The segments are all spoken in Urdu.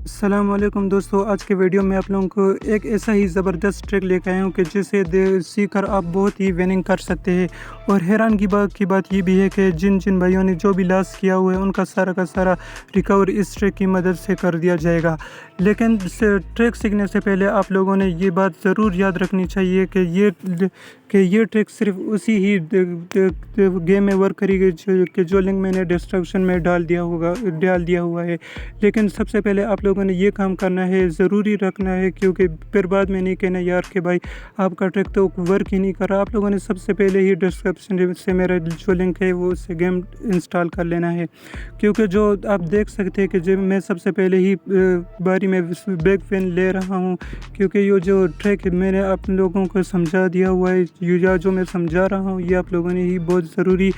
السلام علیکم دوستو، آج کے ویڈیو میں آپ لوگوں کو ایک ایسا ہی زبردست ٹرک لے کے آیا ہوں کہ جسے سیکھ کر آپ بہت ہی وننگ کر سکتے ہیں۔ اور حیران کی بات یہ بھی ہے کہ جن بھائیوں نے جو بھی لاس کیا ہوا ہے ان کا سارا ریکور اس ٹرک کی مدد سے کر دیا جائے گا۔ لیکن ٹرک سیکھنے سے پہلے آپ لوگوں نے یہ بات ضرور یاد رکھنی چاہیے کہ یہ ٹرک صرف اسی ہی گیم میں ورک کرے گی کہ جو لنک میں نے ڈسکرپشن میں ڈال دیا ہوا ہے۔ لیکن سب سے پہلے آپ لوگوں نے یہ کام کرنا ہے، ضروری رکھنا ہے، کیونکہ پھر بعد میں نہیں کہنا یار کہ بھائی آپ کا ٹرک تو ورک ہی نہیں کر رہا۔ آپ لوگوں نے سب سے پہلے ہی ڈسکرپشن سے میرا جو لنک ہے وہ اس سے گیم انسٹال کر لینا ہے، کیونکہ جو آپ دیکھ سکتے ہیں کہ جب میں سب سے پہلے ہی باری میں بیک وین لے رہا ہوں، کیونکہ یہ جو ٹرک میں نے آپ لوگوں کو سمجھا دیا ہوا ہے یا جو میں سمجھا رہا ہوں یہ آپ لوگوں نے ہی بہت ضروری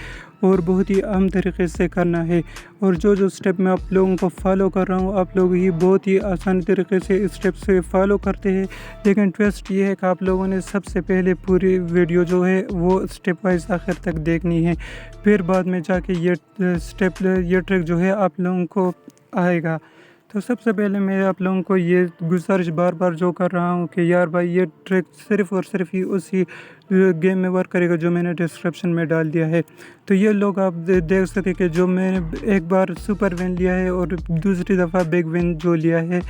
اور بہت ہی اہم طریقے سے کرنا ہے۔ اور جو اسٹیپ میں آپ لوگوں کو فالو کر رہا ہوں آپ لوگ ہی بہت ہی آسان طریقے سے اسٹیپ سے فالو کرتے ہیں، لیکن ٹویسٹ یہ ہے کہ آپ لوگوں نے سب سے پہلے پوری ویڈیو جو ہے وہ اسٹیپ وائز آخر تک دیکھنی ہے، پھر بعد میں جا کے یہ ٹرک جو ہے آپ لوگوں کو آئے گا۔ تو سب سے پہلے میں آپ لوگوں کو یہ گزارش بار جو کر رہا ہوں کہ یار بھائی یہ ٹرک صرف اور صرف ہی اسی گیم میں ورک کرے گا جو میں نے ڈسکرپشن میں ڈال دیا ہے۔ تو یہ لوگ آپ دیکھ سکیں کہ جو میں نے ایک بار سپر وین لیا ہے اور دوسری دفعہ بگ وین جو لیا ہے،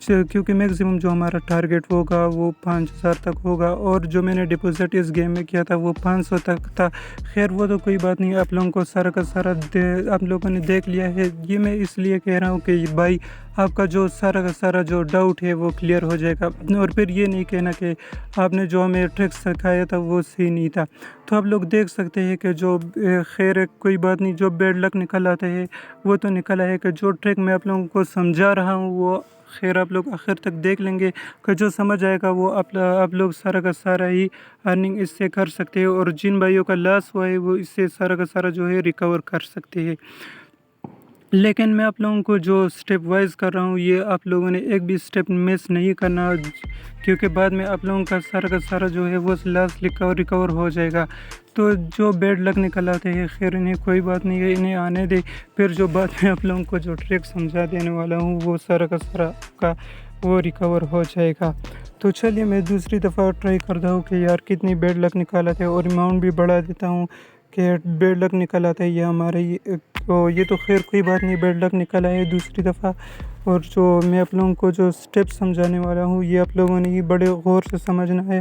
کیونکہ میکسیمم جو ہمارا ٹارگٹ ہوگا وہ 5000 تک ہوگا، اور جو میں نے ڈپوزٹ اس گیم میں کیا تھا وہ 500 تک تھا۔ خیر وہ تو کوئی بات نہیں، آپ لوگوں کو سارا کا سارا آپ لوگوں نے دیکھ لیا ہے۔ یہ میں اس لیے کہہ رہا ہوں کہ بھائی آپ کا جو سارا کا سارا جو ڈاؤٹ ہے وہ کلیئر ہو جائے گا، اور پھر یہ نہیں کہنا کہ آپ نے جو ہمیں ٹرک سکھایا تھا وہ صحیح نہیں تھا۔ تو آپ لوگ دیکھ سکتے ہیں کہ جو خیر کوئی بات نہیں، جو بیڈ لک نکل آتا ہے وہ تو نکلا ہے، کہ جو ٹرک میں آپ لوگوں کو سمجھا رہا ہوں وہ خیر آپ لوگ آخر تک دیکھ لیں گے کہ جو سمجھ آئے گا وہ آپ لوگ سارا کا سارا ہی ارننگ اس سے کر سکتے ہیں، اور جن بھائیوں کا لاس ہوا ہے وہ اس سے سارا کا سارا جو ہے ریکور کر سکتے ہیں۔ لیکن میں آپ لوگوں کو جو سٹیپ وائز کر رہا ہوں یہ آپ لوگوں نے ایک بھی سٹیپ مس نہیں کرنا، کیونکہ بعد میں آپ لوگوں کا سارا جو ہے وہ لاس ریکور ہو جائے گا۔ تو جو بیڈ لک نکل آتے ہیں خیر انہیں کوئی بات نہیں ہے، انہیں آنے دے، پھر جو بعد میں آپ لوگوں کو جو ٹرک سمجھا دینے والا ہوں وہ سارا کا وہ ریکور ہو جائے گا۔ تو چلیے میں دوسری دفعہ ٹرائی کرتا ہوں کہ یار کتنی بیڈ لک نکال آتے ہیں، اور اماؤنٹ بھی بڑھا دیتا ہوں کہ بیڈ لک نکل آتا ہے یہ ہمارے یہ تو خیر کوئی بات نہیں، بیڈ لک نکل آئے دوسری دفعہ۔ اور جو میں آپ لوگوں کو جو سٹیپ سمجھانے والا ہوں یہ آپ لوگوں نے ہی بڑے غور سے سمجھنا ہے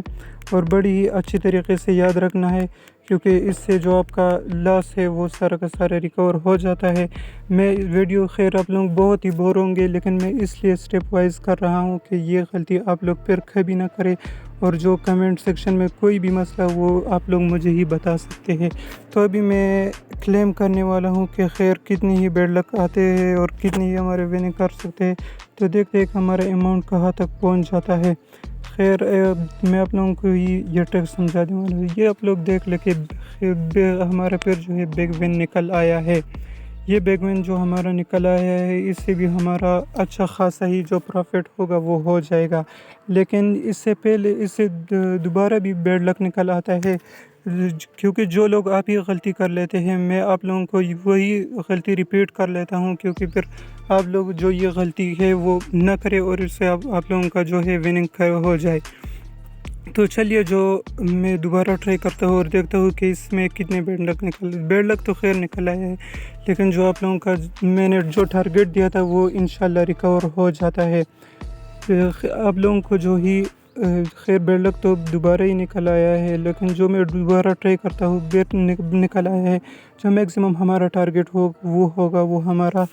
اور بڑی ہی اچھی طریقے سے یاد رکھنا ہے، کیونکہ اس سے جو آپ کا لاس ہے وہ سارا کا سارا ریکور ہو جاتا ہے۔ میں ویڈیو خیر آپ لوگ بہت ہی بور ہوں گے، لیکن میں اس لیے سٹیپ وائز کر رہا ہوں کہ یہ غلطی آپ لوگ پھر کبھی نہ کریں، اور جو کمنٹ سیکشن میں کوئی بھی مسئلہ وہ آپ لوگ مجھے ہی بتا سکتے ہیں۔ تو ابھی میں کلیم کرنے والا ہوں کہ خیر کتنی ہی بیڈ لک آتے ہیں اور کتنی ہی ہمارے وننگ کر سکتے ہیں، تو دیکھتے ہیں کہ ہمارا اماؤنٹ کہاں تک پہنچ جاتا ہے۔ خیر میں آپ لوگوں کو یہ ٹرک سمجھا دوں گا، یہ آپ لوگ دیکھ لیں کہ ہمارا پھر جو ہے بگ ون نکل آیا ہے۔ یہ بگ ون جو ہمارا نکل آیا ہے اس سے بھی ہمارا اچھا خاصا ہی جو پروفٹ ہوگا وہ ہو جائے گا، لیکن اس سے پہلے اس سے دوبارہ بھی بیڈ لک نکل آتا ہے، کیونکہ جو لوگ آپ ہی غلطی کر لیتے ہیں میں آپ لوگوں کو وہی غلطی ریپیٹ کر لیتا ہوں، کیونکہ پھر آپ لوگ جو یہ غلطی ہے وہ نہ کرے اور اس سے آپ لوگوں کا جو ہے وننگ ہو جائے۔ تو چلیے جو میں دوبارہ ٹرائی کرتا ہوں اور دیکھتا ہوں کہ اس میں کتنے بیڈ لک تو خیر نکل آیا ہے، لیکن جو آپ لوگوں کا میں نے جو ٹارگٹ دیا تھا وہ انشاءاللہ ریکور ہو جاتا ہے۔ آپ لوگوں کو جو ہی خیر بیڈ لک تو دوبارہ ہی نکل آیا ہے، لیکن جو میں دوبارہ ٹرائی کرتا ہوں نکل آیا ہے، جو میکسیمم ہمارا ٹارگٹ وہ ہوگا وہ ہمارا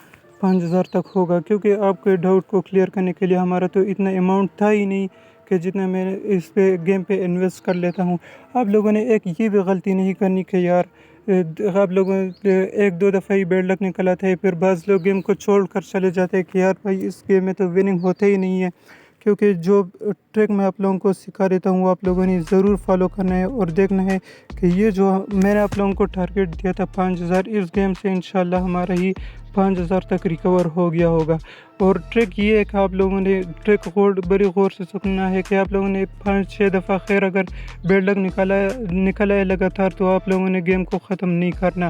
5000 تک ہوگا، کیونکہ آپ کے ڈاؤٹ کو کلیئر کرنے کے لیے ہمارا تو اتنا اماؤنٹ تھا ہی نہیں کہ جتنا میں اس پہ گیم پہ انویسٹ کر لیتا ہوں۔ آپ لوگوں نے ایک یہ بھی غلطی نہیں کرنی کہ یار آپ لوگوں ایک دو دفعہ ہی بیڈ لک نکل آتا ہے، پھر بعض لوگ گیم کو چھوڑ کر چلے جاتے ہیں کہ یار بھائی اس گیم میں تو وننگ ہوتے ہی نہیں ہے، کیونکہ جو ٹرک میں آپ لوگوں کو سکھا دیتا ہوں وہ آپ لوگوں نے ضرور فالو کرنا ہے اور دیکھنا ہے کہ یہ جو میں نے آپ لوگوں کو ٹارگٹ دیا تھا 5000، اس گیم سے انشاءاللہ ہمارا ہی 5000 تک ریکور ہو گیا ہوگا۔ اور ٹرک یہ ہے کہ آپ لوگوں نے ٹرک بڑی غور سے سننا ہے کہ آپ لوگوں نے 5-6 دفعہ خیر اگر بیڈ لک نکلا ہے لگاتار تو آپ لوگوں نے گیم کو ختم نہیں کرنا،